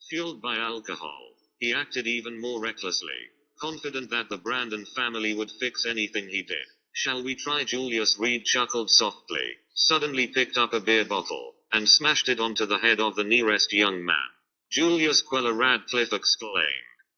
Fueled by alcohol, he acted even more recklessly, confident that the Brandon family would fix anything he did. Shall we try? Julius Reed chuckled softly, suddenly picked up a beer bottle, and smashed it onto the head of the nearest young man. Julius Queller Radcliffe exclaimed.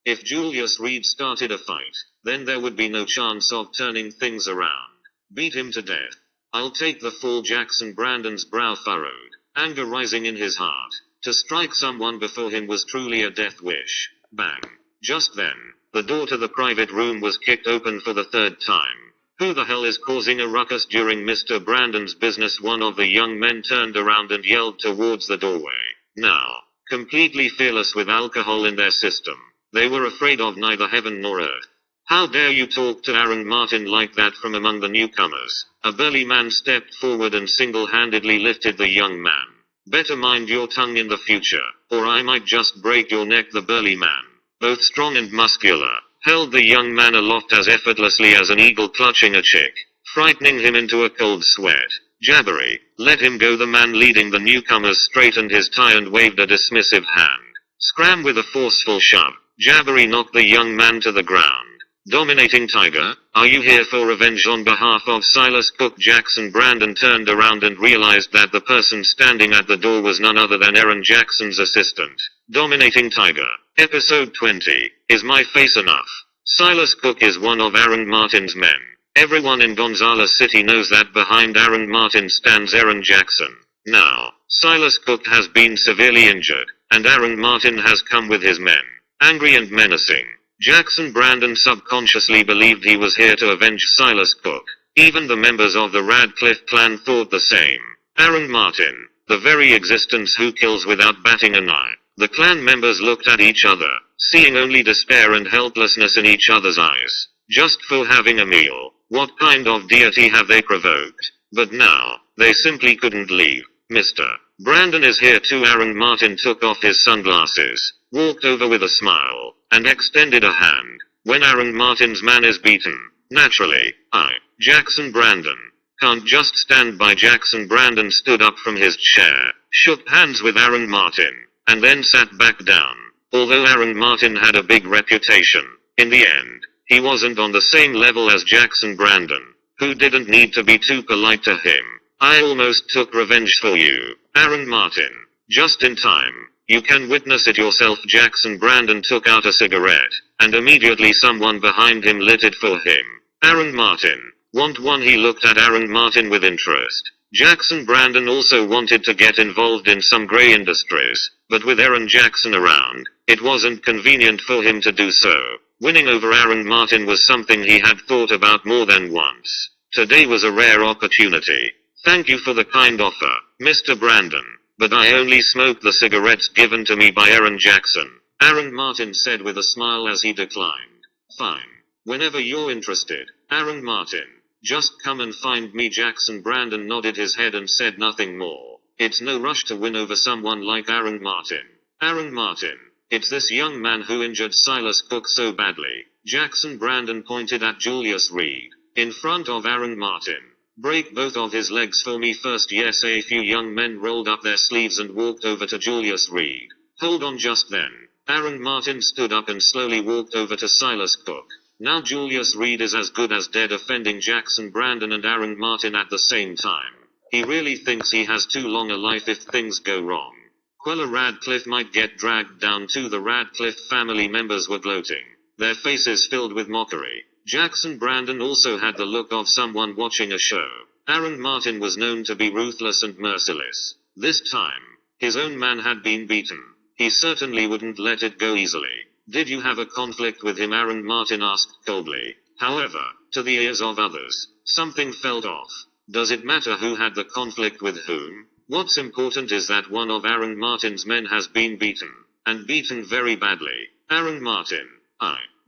If Julius Reed started a fight, then there would be no chance of turning things around. Beat him to death. I'll take the fall. Jackson Brandon's brow furrowed, anger rising in his heart. To strike someone before him was truly a death wish. Bang. Just then, the door to the private room was kicked open for the third time. Who the hell is causing a ruckus during Mr. Brandon's business? One of the young men turned around and yelled towards the doorway. Now, completely fearless with alcohol in their system, they were afraid of neither heaven nor earth. How dare you talk to Aaron Martin like that? From among the newcomers, a burly man stepped forward and single-handedly lifted the young man. Better mind your tongue in the future, or I might just break your neck. The burly man, both strong and muscular, held the young man aloft as effortlessly as an eagle clutching a chick, frightening him into a cold sweat. Jabbery, let him go. The man leading the newcomers straightened his tie and waved a dismissive hand. Scram! With a forceful shove, Jabbery knocked the young man to the ground. Dominating Tiger, are you here for revenge on behalf of Silas Cook? Jackson Brandon turned around and realized that the person standing at the door was none other than Aaron Jackson's assistant. Dominating Tiger, Episode 20, Is My Face Enough? Silas Cook is one of Aaron Martin's men. Everyone in Gonzales City knows that behind Aaron Martin stands Aaron Jackson. Now, Silas Cook has been severely injured, and Aaron Martin has come with his men, angry and menacing. Jackson Brandon subconsciously believed he was here to avenge Silas Cook. Even the members of the Radcliffe clan thought the same. Aaron Martin, the very existence who kills without batting an eye. The clan members looked at each other, seeing only despair and helplessness in each other's eyes. Just for having a meal, what kind of deity have they provoked? But now, they simply couldn't leave. Mr. Brandon is here too. Aaron Martin took off his sunglasses, walked over with a smile, and extended a hand. When Aaron Martin's man is beaten, naturally, I, Jackson Brandon, can't just stand by. Jackson Brandon stood up from his chair, shook hands with Aaron Martin, and then sat back down. Although Aaron Martin had a big reputation, in the end, he wasn't on the same level as Jackson Brandon, who didn't need to be too polite to him. I almost took revenge for you, Aaron Martin. Just in time. You can witness it yourself. Jackson Brandon took out a cigarette, and immediately someone behind him lit it for him. Aaron Martin. Want one? He looked at Aaron Martin with interest. Jackson Brandon also wanted to get involved in some gray industries, but with Aaron Jackson around, it wasn't convenient for him to do so. Winning over Aaron Martin was something he had thought about more than once. Today was a rare opportunity. Thank you for the kind offer, Mr. Brandon. But I only smoke the cigarettes given to me by Aaron Jackson, Aaron Martin said with a smile as he declined. Fine. Whenever you're interested, Aaron Martin. Just come and find me. Jackson Brandon nodded his head and said nothing more. It's no rush to win over someone like Aaron Martin. Aaron Martin. It's this young man who injured Silas Cook so badly. Jackson Brandon pointed at Julius Reed, in front of Aaron Martin. Break both of his legs for me first. Yes. A few young men rolled up their sleeves and walked over to Julius Reed. Hold on. Just then, Aaron Martin stood up and slowly walked over to Silas Cook. Now Julius Reed is as good as dead, offending Jackson Brandon and Aaron Martin at the same time. He really thinks he has too long a life if things go wrong. Queller Radcliffe might get dragged down too. The Radcliffe family members were gloating, their faces filled with mockery. Jackson Brandon also had the look of someone watching a show. Aaron Martin was known to be ruthless and merciless. This time, his own man had been beaten. He certainly wouldn't let it go easily. Did you have a conflict with him? Aaron Martin asked coldly. However, to the ears of others, something felt off. Does it matter who had the conflict with whom? What's important is that one of Aaron Martin's men has been beaten, and beaten very badly. Aaron Martin.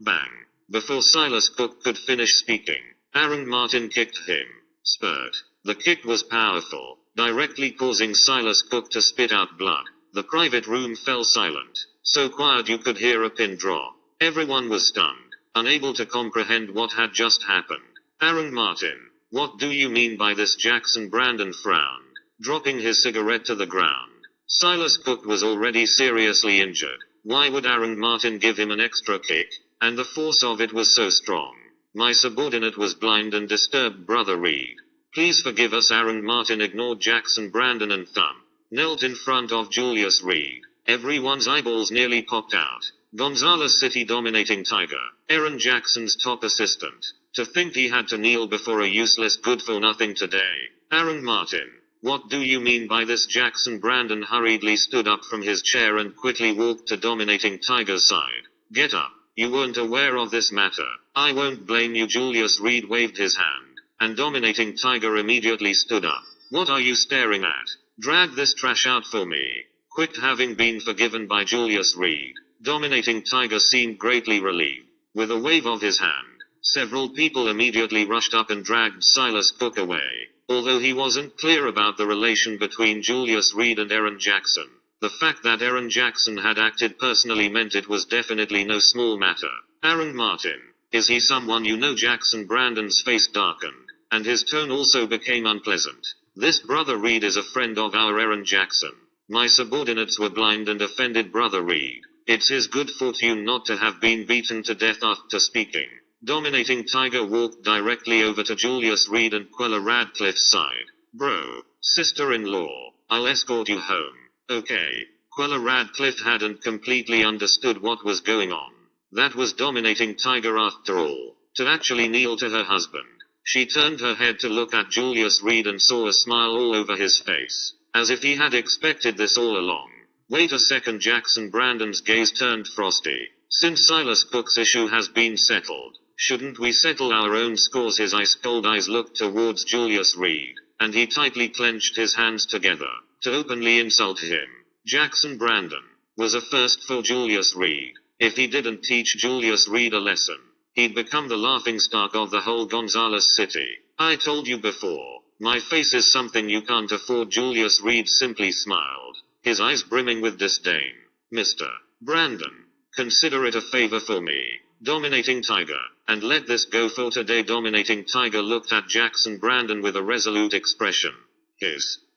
Bang. Before Silas Cook could finish speaking, Aaron Martin kicked him. Spurt. The kick was powerful, directly causing Silas Cook to spit out blood. The private room fell silent, so quiet you could hear a pin drop. Everyone was stunned, unable to comprehend what had just happened. Aaron Martin, what do you mean by this? Jackson Brandon frowned, dropping his cigarette to the ground. Silas Cook was already seriously injured. Why would Aaron Martin give him an extra kick? And the force of it was so strong. My subordinate was blind and disturbed, Brother Reed. Please forgive us. Aaron Martin ignored Jackson Brandon and knelt in front of Julius Reed. Everyone's eyeballs nearly popped out. Gonzales City dominating Tiger, Aaron Jackson's top assistant. To think he had to kneel before a useless good-for-nothing today. Aaron Martin. What do you mean by this? Jackson Brandon hurriedly stood up from his chair and quickly walked to dominating Tiger's side. Get up. You weren't aware of this matter. I won't blame you. Julius Reed waved his hand, and dominating Tiger immediately stood up. What are you staring at? Drag this trash out for me. Quick. Having been forgiven by Julius Reed, dominating Tiger seemed greatly relieved. With a wave of his hand, several people immediately rushed up and dragged Silas Cook away. Although he wasn't clear about the relation between Julius Reed and Aaron Jackson, the fact that Aaron Jackson had acted personally meant it was definitely no small matter. Aaron Martin. Is he someone you know? Jackson Brandon's face darkened, and his tone also became unpleasant. This Brother Reed is a friend of our Aaron Jackson. My subordinates were blind and offended Brother Reed. It's his good fortune not to have been beaten to death after speaking. Dominating Tiger walked directly over to Julius Reed and Quella Radcliffe's side. Bro, sister-in-law, I'll escort you home. Okay. Quella Radcliffe hadn't completely understood what was going on. That was dominating Tiger after all. To actually kneel to her husband. She turned her head to look at Julius Reed and saw a smile all over his face. As if he had expected this all along. Wait a second. Jackson Brandon's gaze turned frosty. Since Silas Cook's issue has been settled, shouldn't we settle our own scores? His ice-cold eyes looked towards Julius Reed, and he tightly clenched his hands together, to openly insult him. Jackson Brandon was a first for Julius Reed. If he didn't teach Julius Reed a lesson, he'd become the laughingstock of the whole Gonzales City. I told you before, my face is something you can't afford. Julius Reed simply smiled, his eyes brimming with disdain. Mr. Brandon, consider it a favor for me. Dominating Tiger, and let this go for today. Dominating Tiger looked at Jackson Brandon with a resolute expression.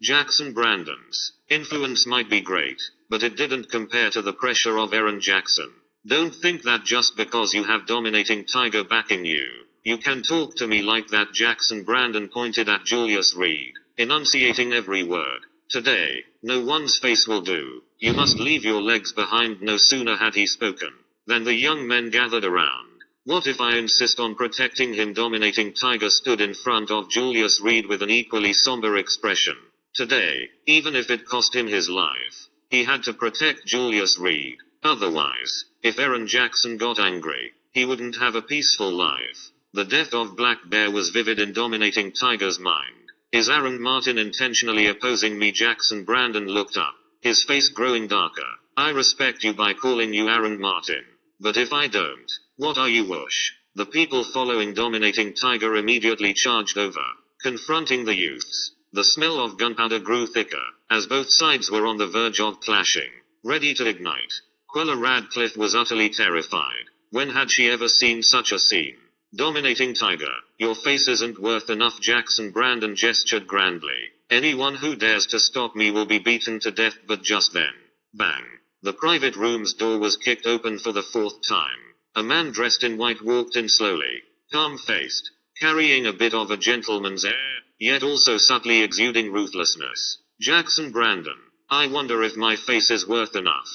Jackson Brandon's influence might be great, but it didn't compare to the pressure of Aaron Jackson. Don't think that just because you have dominating Tiger backing you, you can talk to me like that. Jackson Brandon pointed at Julius Reed, enunciating every word. Today, no one's face will do. You must leave your legs behind. No sooner had he spoken than the young men gathered around. What if I insist on protecting him? Dominating Tiger stood in front of Julius Reed with an equally somber expression. Today, even if it cost him his life, he had to protect Julius Reed. Otherwise, if Aaron Jackson got angry, he wouldn't have a peaceful life. The death of Black Bear was vivid in Dominating Tiger's mind. Is Aaron Martin intentionally opposing me? Jackson Brandon looked up, his face growing darker. I respect you by calling you Aaron Martin. But if I don't, what are you? Whoosh. The people following Dominating Tiger immediately charged over, confronting the youths. The smell of gunpowder grew thicker, as both sides were on the verge of clashing, ready to ignite. Quella Radcliffe was utterly terrified. When had she ever seen such a scene? Dominating Tiger, your face isn't worth enough. Jackson Brandon gestured grandly. Anyone who dares to stop me will be beaten to death. But just then, bang. The private room's door was kicked open for the fourth time. A man dressed in white walked in slowly, calm-faced, carrying a bit of a gentleman's air, yet also subtly exuding ruthlessness. Jackson Brandon, I wonder if my face is worth enough.